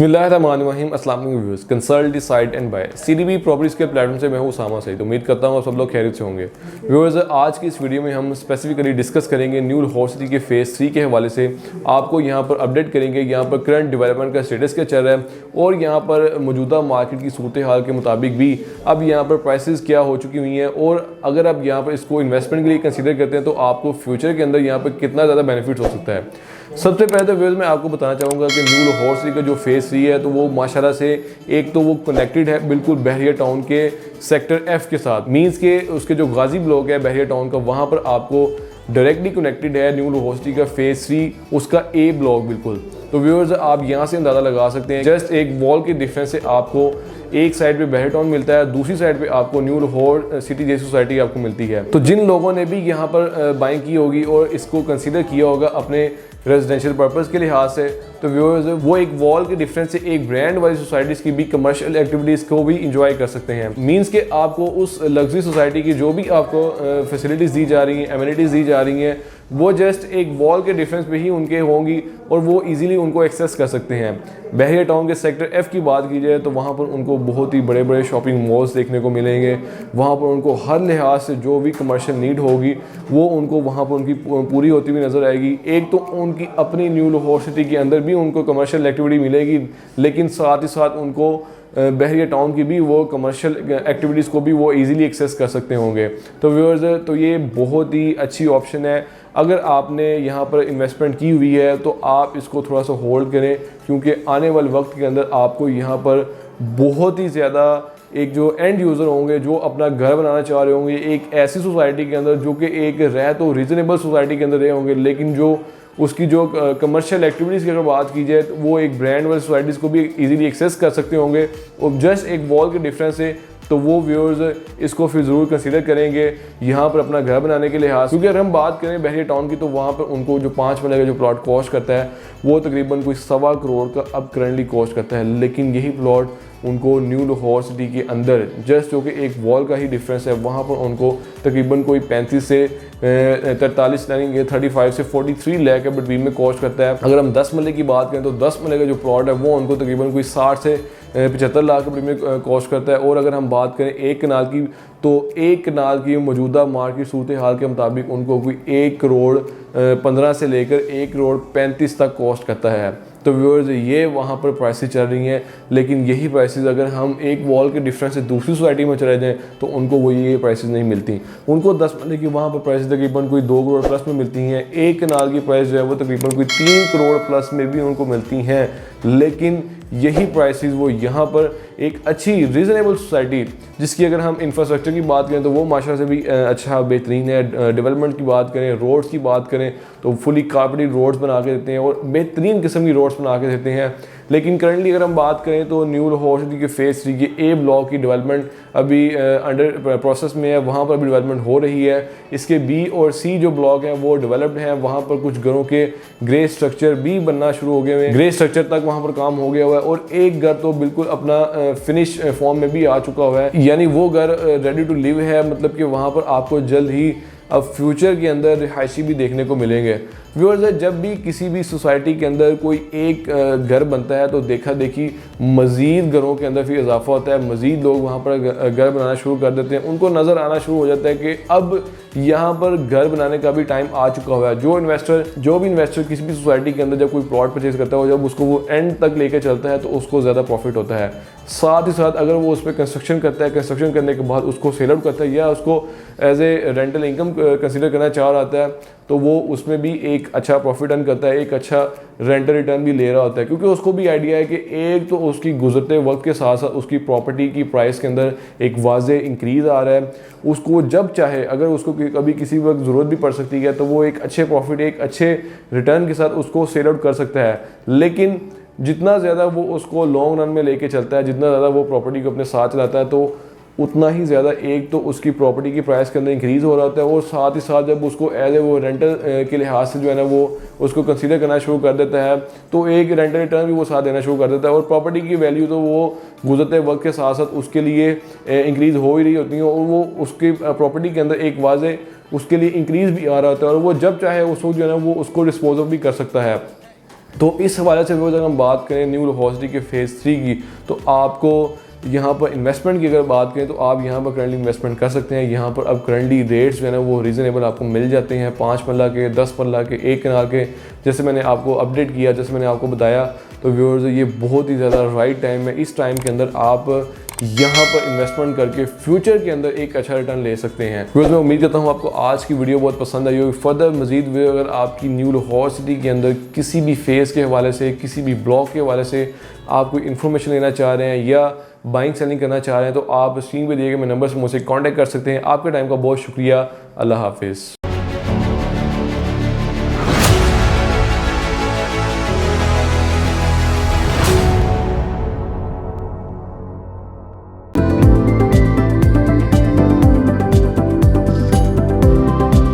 बिस्मिल्लाहिर्रहमानिर्रहीम। अस्सलाम वालेकुम viewers. Consult decide and buy CDB properties के प्लेटफॉर्म से मैं हूं उसामा सईद। उम्मीद करता हूं आप सब लोग खैरियत से होंगे। व्यूअर्स, आज की इस वीडियो में हम स्पेसिफिकली डिस्कस करेंगे न्यू लाहौर सिटी के फेज़ 3 के हवाले से। आपको यहां पर अपडेट करेंगे यहाँ पर करंट डेवलपमेंट का स्टेटस क्या चल रहा है और यहाँ पर मौजूदा मार्केट की सूरत हाल के मुताबिक भी अब यहाँ पर प्राइसेस क्या हो चुकी हुई हैं और अगर आप यहाँ पर इसको इन्वेस्टमेंट के लिए कंसिडर करते हैं तो आपको फ्यूचर के अंदर यहाँ पर कितना ज़्यादा बेनिफिट हो सकता है। सबसे पहले तो व्यूअर्स मैं आपको बताना चाहूँगा कि न्यू लाहौर सिटी का जो फेज़ 3 है तो वो माशाल्लाह से एक तो वो कनेक्टेड है बिल्कुल बहरिया टाउन के सेक्टर F के साथ। मींस के उसके जो गाजी ब्लॉक है बहरिया टाउन का, वहाँ पर आपको डायरेक्टली कनेक्टेड है न्यू लाहौर सिटी का फेज़ 3 उसका A ब्लॉक बिल्कुल। तो व्यूअर्स आप यहाँ से अंदाज़ा लगा सकते हैं, जस्ट एक वॉल के डिफरेंस से आपको एक साइड पे बहरिया टाउन मिलता है, दूसरी साइड पे आपको न्यू लाहौर सिटी जैसी सोसाइटी आपको मिलती है। तो जिन लोगों ने भी यहाँ पर बाइंग की होगी और इसको कंसीडर किया होगा अपने रेजिडेंशियल पर्पस के लिहाज से, तो व्यूअर्स वो एक वॉल के डिफरेंस से एक ब्रांड वाली सोसाइटीज़ की भी कमर्शियल एक्टिविटीज़ को भी इंजॉय कर सकते हैं। मींस के आपको उस लग्जरी सोसाइटी की जो भी आपको फैसिलिटीज़ दी जा रही हैं, एमिनिटीज़ दी जा रही हैं, वो जस्ट एक वॉल के डिफरेंस पे ही उनके होंगी और वो इजीली उनको एक्सेस कर सकते हैं। बहरिया टाउन के सेक्टर F की बात की जाए तो वहाँ पर उनको बहुत ही बड़े बड़े शॉपिंग मॉल्स देखने को मिलेंगे। वहाँ पर उनको हर लिहाज से जो भी कमर्शियल नीड होगी वो उनको वहाँ पर उनकी पूरी होती हुई नज़र आएगी। एक तो उनकी अपनी न्यू लाहौर सिटी के अंदर भी उनको कमर्शियल एक्टिविटी मिलेगी, लेकिन साथ ही साथ उनको बहरिया टाउन की भी वो कमर्शियल एक्टिविटीज़ को भी वो इजीली एक्सेस कर सकते होंगे। तो व्यूअर्स, तो ये बहुत ही अच्छी ऑप्शन है। अगर आपने यहाँ पर इन्वेस्टमेंट की हुई है तो आप इसको थोड़ा सा होल्ड करें, क्योंकि आने वाले वक्त के अंदर आपको यहाँ पर बहुत ही ज़्यादा एक जो एंड यूज़र होंगे जो अपना घर बनाना चाह रहे होंगे एक ऐसी सोसाइटी के अंदर जो कि एक रह तो रीज़नेबल सोसाइटी के अंदर रहे होंगे, लेकिन जो उसकी जो कमर्शियल एक्टिविटीज़ की अगर बात की जाए तो वो एक ब्रांड वाली सोसाइटीज़ को भी इजीली एक्सेस कर सकते होंगे और जस्ट एक वॉल के डिफरेंस से। तो वो व्यूअर्स इसको फिर ज़रूर कंसीडर करेंगे यहाँ पर अपना घर बनाने के लिहाज। क्योंकि अगर हम बात करें बहरिया टाउन की तो वहाँ पर उनको जो 5 मरले का जो प्लॉट कॉस्ट करता है वो तकरीबन कोई 1.25 करोड़ का अब करंटली कॉस्ट करता है, लेकिन यही प्लॉट उनको न्यू लाहौर सिटी के अंदर जस्ट जो कि एक वॉल का ही डिफरेंस है वहाँ पर उनको तकरीबन कोई 35 से 43 यानी 35 से 43 लाख के बिटवीन में कॉस्ट करता है। अगर हम 10 मरले की बात करें तो 10 मरले का जो प्लॉट है वो उनको तकरीबन कोई 60 से 75 लाख के बिटवीन में कॉस्ट करता है। और अगर हम बात करें एक कनाल की तो एक कनाल की मौजूदा मार्केट सूरत हाल के मुताबिक उनको कोई 1 करोड़ 15 से लेकर 1 करोड़ 35 तक कॉस्ट करता है। तो व्यूअर्स ये वहाँ पर प्राइसेस चल रही हैं, लेकिन यही प्राइसेस अगर हम एक वॉल के डिफरेंस से दूसरी सोसाइटी में चले जाएँ तो उनको वो ये प्राइसेस नहीं मिलती। उनको 10 मरले की वहाँ पर प्राइस तकरीबन कोई 2 करोड़ प्लस में मिलती हैं। एक कनाल की प्राइस जो है वो तकरीबन कोई 3 करोड़ प्लस में भी उनको मिलती हैं, लेकिन यही प्राइसेस वो यहाँ पर एक अच्छी रीज़नेबल सोसाइटी जिसकी अगर हम इंफ्रास्ट्रक्चर की बात करें तो वो माशा से भी अच्छा बेहतरीन है। डेवलपमेंट की बात करें, रोड्स की बात करें तो फुली कार्पेटेड रोड्स बना के देते हैं और बेहतरीन किस्म की रोड्स बना के देते हैं। लेकिन करंटली अगर हम बात करें तो न्यू लाहौर सिटी के फेज़ 3 के A ब्लॉक की डेवलपमेंट अभी अंडर प्रोसेस में है, वहाँ पर भी डेवलपमेंट हो रही है। इसके B और C जो ब्लॉक हैं वो डेवलप्ड हैं, वहाँ पर कुछ घरों के ग्रे स्ट्रक्चर भी बनना शुरू हो गए हैं, ग्रे स्ट्रक्चर तक वहाँ पर काम हो गया हुआ है और एक घर तो बिल्कुल अपना फिनिश फॉर्म में भी आ चुका हुआ है, यानी वो घर रेडी टू लिव है। मतलब कि वहाँ पर आपको जल्द ही अब फ्यूचर के अंदर रिहायशी भी देखने को मिलेंगे। व्यूअर्स, जब भी किसी भी सोसाइटी के अंदर कोई एक घर बनता है तो देखा देखी मज़ीद घरों के अंदर फिर इजाफा होता है, मज़ीद लोग वहाँ पर घर बनाना शुरू कर देते हैं। उनको नज़र आना शुरू हो जाता है कि अब यहाँ पर घर बनाने का भी टाइम आ चुका हुआ है। जो भी इन्वेस्टर किसी भी सोसाइटी के अंदर जब कोई प्लॉट परचेज करता है, जब उसको वो एंड तक लेके चलता है तो उसको ज़्यादा प्रॉफिट होता है। साथ ही साथ अगर वो उस पर कंस्ट्रक्शन करता है, कंस्ट्रक्शन करने के बाद उसको सेल आउट करता है या उसको as a rental income consider करना चाह रहा होता है तो वो उसमें भी एक अच्छा प्रॉफिट अर्न करता है, एक अच्छा रेंटल रिटर्न भी ले रहा होता है, क्योंकि उसको भी आइडिया है कि एक तो उसकी गुजरते वक्त के साथ साथ उसकी प्रॉपर्टी की प्राइस के अंदर एक वाज़े इंक्रीज़ आ रहा है। उसको जब चाहे अगर उसको कभी किसी वक्त ज़रूरत भी पड़ सकती है तो वो एक अच्छे प्रॉफिट एक अच्छे रिटर्न के साथ उसको सेल आउट कर सकता है। लेकिन जितना ज़्यादा वो उसको लॉन्ग रन में लेके चलता है, जितना ज़्यादा वो प्रॉपर्टी को अपने साथ चलाता है, तो उतना ही ज़्यादा एक तो उसकी प्रॉपर्टी की प्राइस के अंदर इंक्रीज़ हो रहा होता है और साथ ही साथ जब उसको एज ए वो रेंटल के लिहाज से जो है ना वो उसको कंसीडर करना शुरू कर देता है तो एक रेंटल रिटर्न भी वो साथ देना शुरू कर देता है और प्रॉपर्टी की वैल्यू तो वो गुजरते वक्त के साथ साथ उसके लिए इंक्रीज़ हो ही रही होती है और वो उसकी प्रॉपर्टी के अंदर एक वाज़े उसके लिए इंक्रीज़ भी आ रहा होता है और वो जब चाहे उसको जो है ना वो उसको डिस्पोज ऑफ भी कर सकता है। तो इस हवाले से अगर हम बात करें न्यू लाहौर सिटी के फेज़ 3 की, तो आपको यहाँ पर इन्वेस्टमेंट की अगर बात करें तो आप यहाँ पर करंटली इन्वेस्टमेंट कर सकते हैं। यहाँ पर अब करंटली रेट्स जो है ना वो रीज़नेबल आपको मिल जाते हैं, 5 मरला के, 10 मरला के, 1 कनाल के। जैसे मैंने आपको अपडेट किया, जैसे मैंने आपको बताया, तो व्यूअर्स ये बहुत ही ज़्यादा राइट टाइम है। इस टाइम के अंदर आप यहाँ पर इन्वेस्टमेंट करके फ्यूचर के अंदर एक अच्छा रिटर्न ले सकते हैं। व्यूअर्स मैं उम्मीद करता हूँ आपको आज की वीडियो बहुत पसंद आई होगी। फर्दर मजीद वीडियो अगर आपकी न्यू लाहौर सिटी के अंदर किसी भी फेज़ के हवाले से, किसी भी ब्लॉक के हवाले से आप कोई इन्फॉर्मेशन लेना चाह रहे हैं या बाइंग सेलिंग करना चाह रहे हैं, तो आप स्क्रीन पे दिए गए मेरे नंबर से मुझसे कांटेक्ट कर सकते हैं। आपके टाइम का बहुत शुक्रिया। अल्लाह हाफिज़।